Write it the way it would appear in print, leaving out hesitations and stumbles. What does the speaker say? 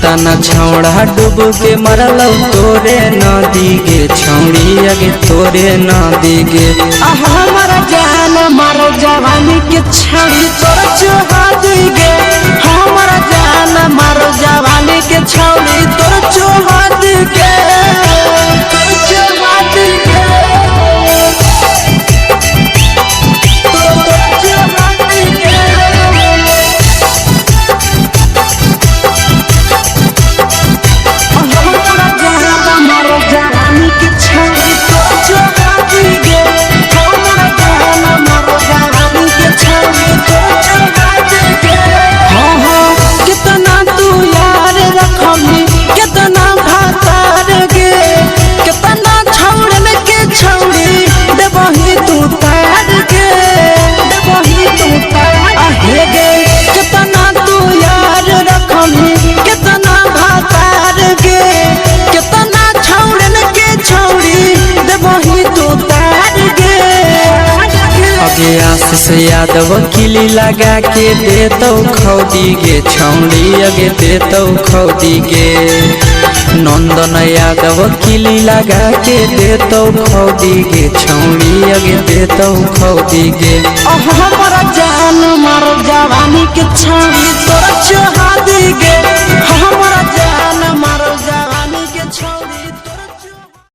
केतना छौड़ा डूब के मरल तोरे नदी गे छौड़ी अगे तोरे नदी गे। हमारा जान मार जवानी के छौड़ी तोर चोहादी गे। हमारा जान मार जवानी के छौड़ी तोर चोहादी गे। आशीष यादव किली लगा के देतो खौदी गे छौड़ी अगे देतो खौदी गे। नंदन यादव किली लगा के देतो खौदी गे छौड़ी अगे देतो खौदी गे। हमारा जान मार जवानी के छौड़ी तोर